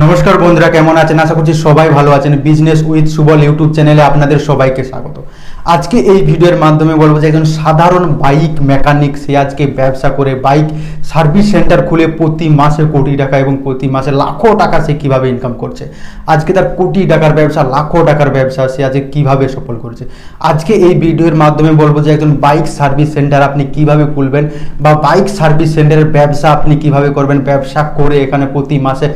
নমস্কার বন্ধুরা, কেমন আছেন? আশা করছি সবাই ভালো আছেন। বিজনেস উইথ সুবল ইউটিউব চ্যানেলে আপনাদের সবাইকে স্বাগত। আজকে এই ভিডিওর মাধ্যমে বলবো যে একজন সাধারণ বাইক মেকানিক সে আজকে ব্যবসা করে বাইক সার্ভিস সেন্টার খুলে প্রতি মাসে কোটি টাকা এবং প্রতি মাসে লাখো টাকা সে কীভাবে ইনকাম করছে। আজকে তার কোটি টাকার ব্যবসা, লাখো টাকার ব্যবসা সে আজকে কীভাবে সফল করছে। আজকে এই ভিডিওর মাধ্যমে বলবো যে একজন বাইক সার্ভিস সেন্টার আপনি কিভাবে খুলবেন বা বাইক সার্ভিস সেন্টারের ব্যবসা আপনি কিভাবে করবেন, ব্যবসা করে এখানে প্রতি মাসে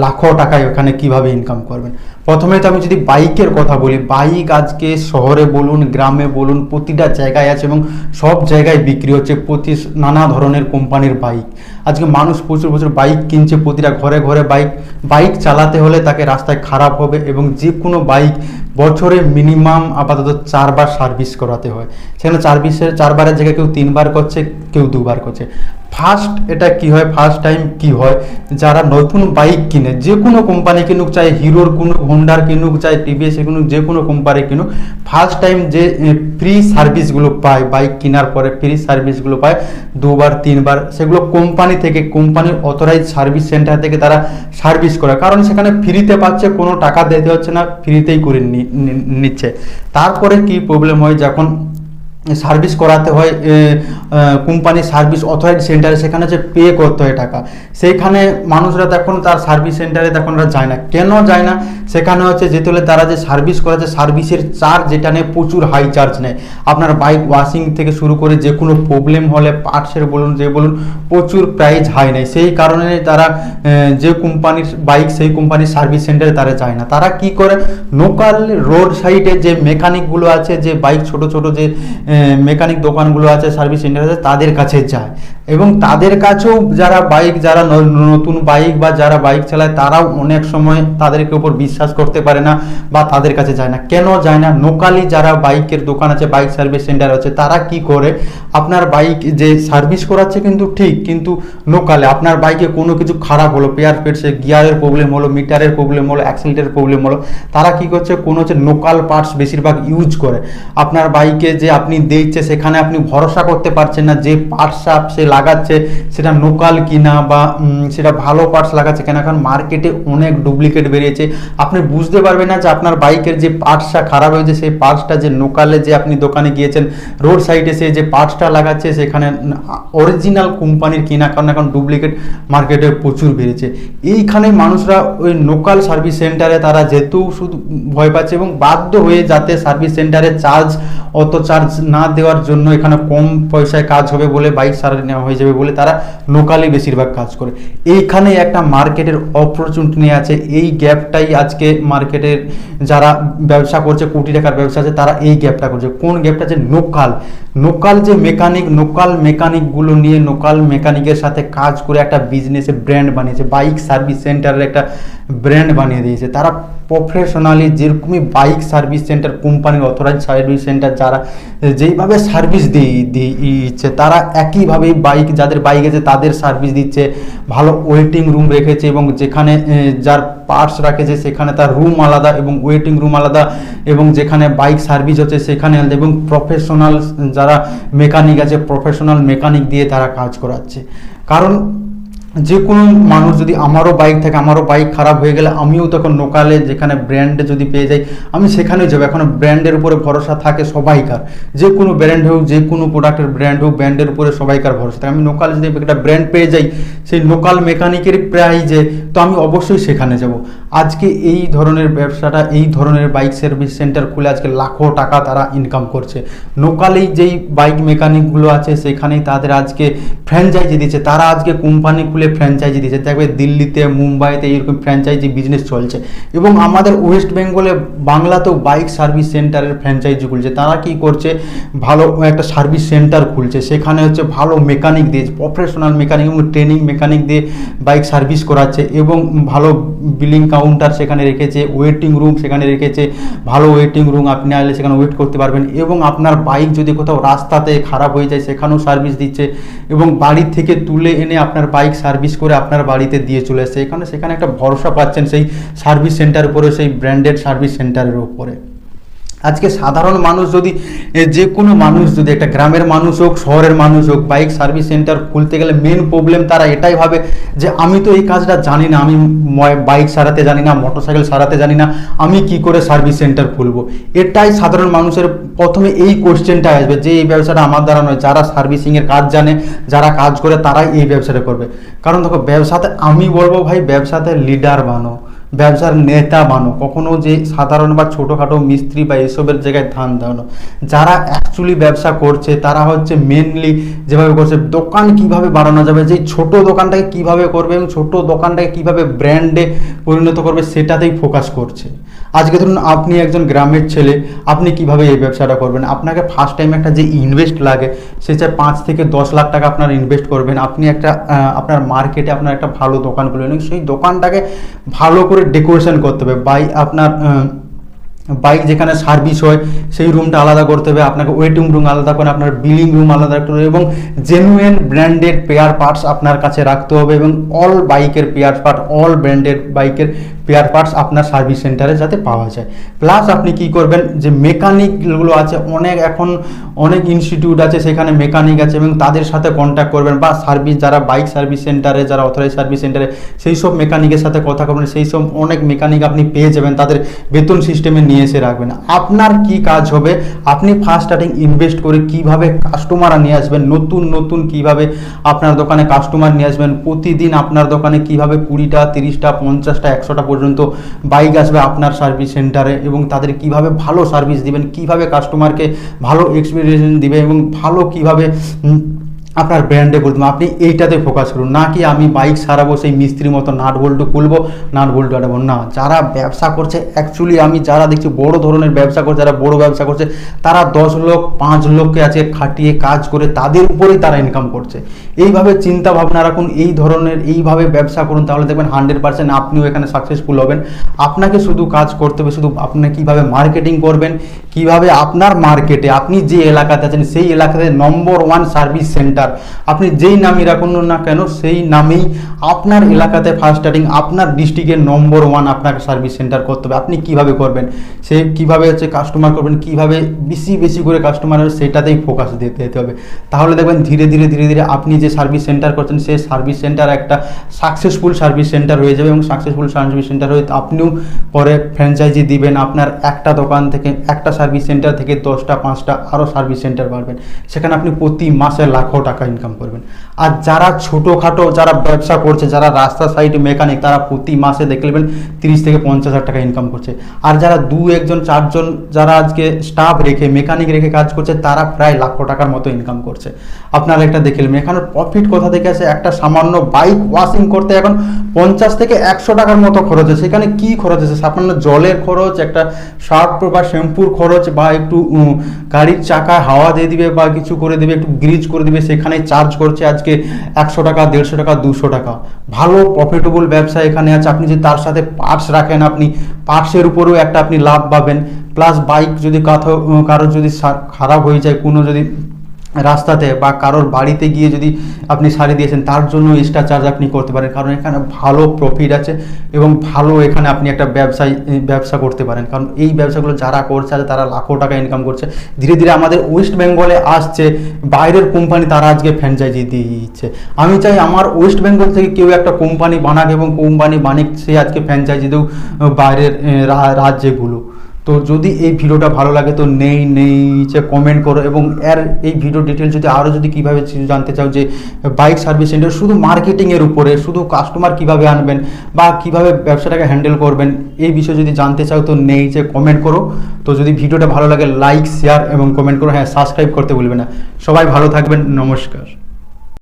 লাখো টাকায় ওখানে কিভাবে ইনকাম করবেন। প্রথমে তো আমি যদি বাইকের কথা বলি, বাইক আজকে শহরে বলুন গ্রামে বলুন প্রতিটা জায়গায় আছে এবং সব জায়গায় বিক্রি হচ্ছে। নানা ধরনের কোম্পানির বাইক আজকে মানুষ প্রচুর প্রচুর বাইক কিনছে। প্রতিটা ঘরে ঘরে বাইক চালাতে হলে তাকে রাস্তায় খারাপ হবে এবং যে কোনো বাইক বছরে মিনিমাম আপাতত 4 বার সার্ভিস করাতে হয়। সেখানে চারবারের জায়গায় কেউ 3 বার করছে, কেউ 2 বার করছে। ফার্স্ট টাইম কি হয়, যারা নতুন বাইক কিনে, যে কোনো কোম্পানি কিনুক, চাই হিরোর কিনুক, হোন্ডার কিনুক, চাই টিভিএস কিনুক, যে কোনো কোম্পানি কিনুক, ফার্স্ট টাইম যে ফ্রি সার্ভিসগুলো পায়, বাইক কেনার পরে ফ্রি সার্ভিসগুলো পায় 2 বার 3 বার, সেগুলো কোম্পানি থেকে, কোম্পানির অথরাইজ সার্ভিস সেন্টার থেকে তারা সার্ভিস করে। কারণ সেখানে ফ্রিতে পাচ্ছে, কোনো টাকা দিতে হচ্ছে না, ফ্রিতেই করে নিচ্ছে। তারপরে কি প্রবলেম হয়, যখন সার্ভিস করাতে হয় কোম্পানি সার্ভিস অথরাইজ সেন্টারে, সেখানে যে পে করতে হয় টাকা, সেইখানে মানুষরা তখন তার সার্ভিস সেন্টারে তখন যায় না। কেন যায় না? সেখানে হচ্ছে যেতে হলে তারা যে সার্ভিস করাচ্ছে সার্ভিসের চার্জ যেটা নেয় প্রচুর হাই চার্জ নেয়। আপনার বাইক ওয়াশিং থেকে শুরু করে যে কোনো প্রবলেম হলে পার্টসের বলুন যে বলুন প্রচুর প্রাইস হাই নেয়। সেই কারণে তারা যে কোম্পানির বাইক সেই কোম্পানির সার্ভিস সেন্টারে তারা যায় না। তারা কি করে, লোকাল রোড সাইডে যে মেকানিকগুলো আছে, যে বাইক ছোট ছোট যে মেকানিক দোকানগুলো আছে, সার্ভিস সেন্টার আছে, তাদের কাছে যায় এবং তাদের কাছেও যারা নতুন বাইক বা যারা বাইক চালায় তারাও অনেক সময় তাদেরকে উপর বিশ্বাস করতে পারে না বা তাদের কাছে যায় না। কেন যায় না? লোকালি যারা বাইকের দোকান আছে, বাইক সার্ভিস সেন্টার আছে, তারা কি করে, আপনার বাইক যে সার্ভিস করাচ্ছে কিন্তু ঠিক, কিন্তু লোকালে আপনার বাইকে কোনো কিছু খারাপ হলো, পেয়ার ফেটছে, গিয়ারের প্রবলেম হলো, মিটারের প্রবলেম হলো, অ্যাক্সিলারেটের প্রবলেম হলো, তারা কি করছে, কোনো হচ্ছে লোকাল পার্টস বেশিরভাগ ইউজ করে। আপনার বাইকে যে আপনি দিচ্ছে সেখানে আপনি ভরসা করতে পারছেন না যে পার্টসটা সে লাগাচ্ছে সেটা লোকাল কিনা বা সেটা ভালো পার্টস লাগাচ্ছে কেন। এখন মার্কেটে অনেক ডুপ্লিকেট বেরিয়েছে, আপনি বুঝতে পারবেন না যে আপনার বাইকের যে পার্টসটা খারাপ হয়েছে সেই পার্টসটা যে লোকালে যে আপনি দোকানে গিয়েছেন রোড সাইডে সে যে পার্টসটা লাগাচ্ছে সেখানে অরিজিনাল কোম্পানির কিনা, কারণ এখন ডুপ্লিকেট মার্কেটে প্রচুর বেরিয়েছে। এইখানে মানুষরা ওই লোকাল সার্ভিস সেন্টারে তারা যেতেও শুধু ভয় পাচ্ছে এবং বাধ্য হয়ে যাতে সার্ভিস সেন্টারে অত চার্জ না দেওয়ার জন্য, এখানে কম পয়সায় কাজ হবে বলে, বাইক সারাই নেওয়া হয়ে যাবে বলে তারা লোকালি বেশিরভাগ কাজ করে। এইখানে একটা মার্কেটের অপরচুনিটি নিয়ে আছে। এই গ্যাপটাই আজকে মার্কেটের যারা ব্যবসা করছে, কোটি টাকার ব্যবসা আছে, তারা এই গ্যাপটা করছে। কোন গ্যাপটা? যে লোকাল যে লোকাল মেকানিকগুলো নিয়ে লোকাল মেকানিকের সাথে কাজ করে একটা বিজনেসের ব্র্যান্ড বানিয়েছে, বাইক সার্ভিস সেন্টারের একটা ব্র্যান্ড বানিয়ে দিয়েছে। তারা প্রফেশনালি যেরকমই বাইক সার্ভিস সেন্টার, কোম্পানির অথরাইজ সার্ভিস সেন্টার যারা যেইভাবে সার্ভিস দিচ্ছে, তারা একইভাবেই যাদের বাইক আছে তাদের সার্ভিস দিচ্ছে। ভালো ওয়েটিং রুম রেখেছে এবং যেখানে যার পার্টস রাখেছে সেখানে তার রুম আলাদা এবং ওয়েটিং রুম আলাদা, এবং যেখানে বাইক সার্ভিস হচ্ছে সেখানে আলাদা, এবং প্রফেশনাল যারা মেকানিক আছে প্রফেশনাল মেকানিক দিয়ে তারা কাজ করাচ্ছে। কারণ যে কোনো মানুষ, যদি আমারও বাইক থাকে, আমারও বাইক খারাপ হয়ে গেলে আমিও তখন লোকালে যেখানে ব্র্যান্ডে যদি পেয়ে যাই আমি সেখানেই যাবো। এখন ব্র্যান্ডের উপরে ভরসা থাকে সবাইকার, যে কোনো ব্র্যান্ড হোক, যে কোনো প্রোডাক্টের ব্র্যান্ড হোক, ব্র্যান্ডের উপরে সবাইকার ভরসা থাকে। আমি লোকাল যদি একটা ব্র্যান্ড পেয়ে যাই সেই লোকাল মেকানিকের প্রাইজে, তো আমি অবশ্যই সেখানে যাব। আজকে এই ধরনের ব্যবসাটা, এই ধরনের বাইক সার্ভিস সেন্টার খুলে আজকে লাখো টাকা তারা ইনকাম করছে। লোকালেই যেই বাইক মেকানিকগুলো আছে সেখানেই তাদের আজকে ফ্র্যাঞ্চাইজি দিচ্ছে, তারা আজকে কোম্পানি খুলে ফ্র্যাঞ্চাইজি দিচ্ছে। দেখবে দিল্লিতে, মুম্বাইতে এরকম ফ্র্যাঞ্চাইজি বিজনেস চলছে এবং আমাদের ওয়েস্ট বেঙ্গলে, বাংলাতেও বাইক সার্ভিস সেন্টারের ফ্র্যাঞ্চাইজি খুলছে। তারা কি করছে, ভালো একটা সার্ভিস সেন্টার খুলছে, সেখানে হচ্ছে ভালো মেকানিক দিয়ে, প্রফেশনাল মেকানিক এবং ট্রেনিং মেকানিক দিয়ে বাইক সার্ভিস করাচ্ছে এবং ভালো বিলিং কাউন্টার সেখানে রেখেছে, ওয়েটিং রুম সেখানে রেখেছে, ভালো ওয়েটিং রুম, আপনি আসলে সেখানে ওয়েট করতে পারবেন। এবং আপনার বাইক যদি কোথাও রাস্তাতে খারাপ হয়ে যায় সেখানেও সার্ভিস দিচ্ছে এবং বাড়ি থেকে তুলে এনে আপনার বাইক সার্ভিস করে আপনার বাড়িতে দিয়ে চলে আসছে। সেখানে একটা ভরসা পাচ্ছেন সেই সার্ভিস সেন্টারের উপরে, সেই ব্র্যান্ডেড সার্ভিস সেন্টারের উপরে। আজকে সাধারণ মানুষ যদি যে কোনো মানুষ যদি একটা গ্রামের মানুষ হোক শহরের মানুষ হোক বাইক সার্ভিস সেন্টার খুলতে গেলে মেন প্রবলেম তারা এটাই ভাবে যে আমি তো এই কাজটা জানি না, আমি বাইক সারাতে জানি না, মোটরসাইকেল সারাতে জানি না, আমি কি করে সার্ভিস সেন্টার খুলবো। এটাই সাধারণ মানুষের প্রথমে এই কোশ্চেনটা আসবে যে এই ব্যবসাটা আমার দ্বারা নয়। যারা সার্ভিসিংয়ের কাজ জানে, যারা কাজ করে, তারাই এই ব্যবসাটা করবে। কারণ দেখো ব্যবসাতে আমি বলবো ভাই ব্যবসাতে লিডার বানো, ব্যবসার নেতা বানো, কখনো যে সাধারণ বা ছোটোখাটো মিস্ত্রি বা এসবের জায়গায় ধান দাও না। যারা অ্যাকচুয়ালি ব্যবসা করছে তারা হচ্ছে মেনলি যেভাবে করছে দোকান কিভাবে বাড়ানো যাবে, যে ছোট দোকানটাকে কিভাবে করবে এবং ছোট দোকানটাকে কিভাবে ব্র্যান্ডে পরিণত করবে সেটাতেই ফোকাস করছে। আজকে ধরুন আপনি একজন গ্রামের ছেলে, আপনি কিভাবে এই ব্যবসাটা করবেন। আপনাকে ফার্স্ট টাইম একটা যে ইনভেস্ট লাগে সে চাই 5 থেকে 10 লাখ টাকা আপনার ইনভেস্ট করবেন। আপনি একটা আপনার মার্কেটে আপনার একটা ভালো দোকান খুলবেন, সেই দোকানটাকে ভালো করে ডেকোরেশন করতে হবে। আপনার বাইক যেখানে সার্ভিস হয় সেই রুমটা আলাদা করতে হবে, আপনাকে ওয়েটিং রুম আলাদা করে, আপনার বিলিং রুম আলাদা করতে হবে এবং জেনুইন ব্র্যান্ডেড পেয়ার পার্টস আপনার কাছে রাখতে হবে এবং অল বাইকের পেয়ার পার্ট, অল ব্র্যান্ডেড বাইকের পেয়ার পার্টস আপনার সার্ভিস সেন্টারে যাতে পাওয়া যায়। প্লাস আপনি কি করবেন, যে মেকানিকগুলো আছে এখন অনেক ইনস্টিটিউট আছে, সেখানে মেকানিক আছে এবং তাদের সাথে কন্ট্যাক্ট করবেন, বা সার্ভিস যারা বাইক সার্ভিস সেন্টারে, যারা অথরাইজ সার্ভিস সেন্টারে সেই সব মেকানিকের সাথে কথা বলবেন। সেই সব অনেক মেকানিক আপনি পেয়ে যাবেন, তাদের বেতন সিস্টেমে নিয়ে এসে রাখবেন। আপনার কি কাজ হবে, আপনি ফার্স্ট স্টার্টিং ইনভেস্ট করে কিভাবে কাস্টমার নিয়ে আসবেন, নতুন কিভাবে আপনার দোকানে কাস্টমার নিয়ে আসবেন। প্রতিদিন আপনার দোকানে কিভাবে 20টা 30টা 50টা 100টা পর্যন্ত বাইক আসবে আপনার সার্ভিস সেন্টারে এবং তাদের কিভাবে ভালো সার্ভিস দিবেন, কিভাবে কাস্টমারকে ভালো এক্সপিরিয়েন্স দিবে এবং ভালো কিভাবে আপনার ব্র্যান্ডে করতে হবে। আপনি এইটাতে ফোকাস করুন, না কি আমি বাইক সারাবো সেই মিস্ত্রির মতো নাট বল্টু খুলবো, নাট বল্টু আটাবো না। যারা ব্যবসা করছে অ্যাকচুয়ালি আমি যারা দেখছি বড় ধরনের ব্যবসা করছে, যারা বড় ব্যবসা করছে তারা 10 লোক 5 লোককে আজকে খাটিয়ে কাজ করে তাদের উপরেই তারা ইনকাম করছে। এইভাবে চিন্তা ভাবনা রাখুন, এই ধরনের এইভাবে ব্যবসা করুন, তাহলে দেখবেন 100% আপনিও এখানে সাকসেসফুল হবেন। আপনাকে শুধু কাজ করতে হবে, শুধু আপনি কিভাবে মার্কেটিং করবেন, কিভাবে আপনার মার্কেটে আপনি যে এলাকাতে আছেন সেই এলাকাতে নম্বর 1 সার্ভিস সেন্টার আপনি যেই নামই রাখুন না কেন সেই নামেই আপনার এলাকাতে ফার্স্ট স্টার্টিং আপনার ডিস্ট্রিক্টের নম্বর 1 আপনাকে সার্ভিস সেন্টার করতে হবে। আপনি কিভাবে করবেন, সে কিভাবে হচ্ছে কাস্টমার করবেন, কিভাবে বেশি করে কাস্টমার হবে সেটাতেই ফোকাস দিতে হবে। তাহলে দেখবেন ধীরে ধীরে আপনি যে সার্ভিস সেন্টার করছেন সেই সার্ভিস সেন্টার একটা সাকসেসফুল সার্ভিস সেন্টার হয়ে যাবে এবং সাকসেসফুল সার্ভিস সেন্টার হয়ে আপনিও পরে ফ্র্যাঞ্চাইজি দিবেন। আপনার একটা দোকান থেকে, একটা সার্ভিস সেন্টার থেকে 10টা 5টা আরও সার্ভিস সেন্টার বাড়বেন, সেখানে আপনি প্রতি মাসে লাখো টাকা ইনকাম করবেন। আর যারা ছোটোখাটো যারা ব্যবসা করছে, যারা রাস্তা সাইডে মেকানিক, তারা প্রতি মাসে দেখবেন 30 থেকে 50 হাজার টাকা ইনকাম করছে। আর যারা 2-1জন 4জন যারা আজকে স্টাফ রেখে মেকানিক রেখে কাজ করছে তারা প্রায় লাখো টাকার মতো ইনকাম করছে। আপনারা একটা দেখলেন এখানে প্রফিট কোথা থেকে আসে। একটা সামান্য বাইক ওয়াশিং করতে এখন 50 থেকে 100 টাকার মতো খরচ আছে। সেখানে কি খরচ আছে, সামান্য জলের খরচ, একটা শার্প বা শ্যাম্পুর খরচ, বা একটু গাড়ির চাকায় হাওয়া দিয়ে দিবে বা কিছু করে দেবে, একটু গ্রিজ করে দিবে, সেখানে চার্জ করছে আজকে 100 টাকা 150 টাকা 200 টাকা। ভালো প্রফিটেবল ব্যবসা এখানে আছে। আপনি যদি তার সাথে পার্টস রাখেন, আপনি পার্টসের উপরেও একটা আপনি লাভ পাবেন। প্লাস বাইক যদি কারোর যদি খারাপ হয়ে যায় কোনো যদি রাস্তাতে বা কারোর বাড়িতে গিয়ে যদি আপনি সারিয়ে দিয়েছেন তার জন্য এক্সট্রা চার্জ আপনি করতে পারেন, কারণ এখানে ভালো প্রফিট আছে এবং ভালো এখানে আপনি একটা ব্যবসা করতে পারেন। কারণ এই ব্যবসাগুলো যারা করছে তারা লাখো টাকা ইনকাম করছে। ধীরে ধীরে আমাদের ওয়েস্ট বেঙ্গলে আসছে বাইরের কোম্পানি, তারা আজকে ফ্র্যাঞ্চাইজি দিয়ে দিচ্ছে। আমি চাই আমার ওয়েস্ট বেঙ্গল থেকে কেউ একটা কোম্পানি বানাক এবং কোম্পানি বানিক সে আজকে ফ্র্যাঞ্চাইজি দেও বাইরের রাজ্যগুলো। তো যদি এই ভিডিওটা ভালো লাগে তো নিচে কমেন্ট করো এবং এই ভিডিও ডিটেল যদি আরও যদি কীভাবে জানতে চাও যে বাইক সার্ভিস সেন্টার শুধু মার্কেটিংয়ের উপরে, শুধু কাস্টমার কিভাবে আনবেন বা কিভাবে ব্যবসাটাকে হ্যান্ডেল করবেন, এই বিষয়ে যদি জানতে চাও তো নিচে কমেন্ট করো। তো যদি ভিডিওটা ভালো লাগে লাইক শেয়ার এবং কমেন্ট করো, হ্যাঁ সাবস্ক্রাইব করতে ভুলবে না। সবাই ভালো থাকবেন, নমস্কার।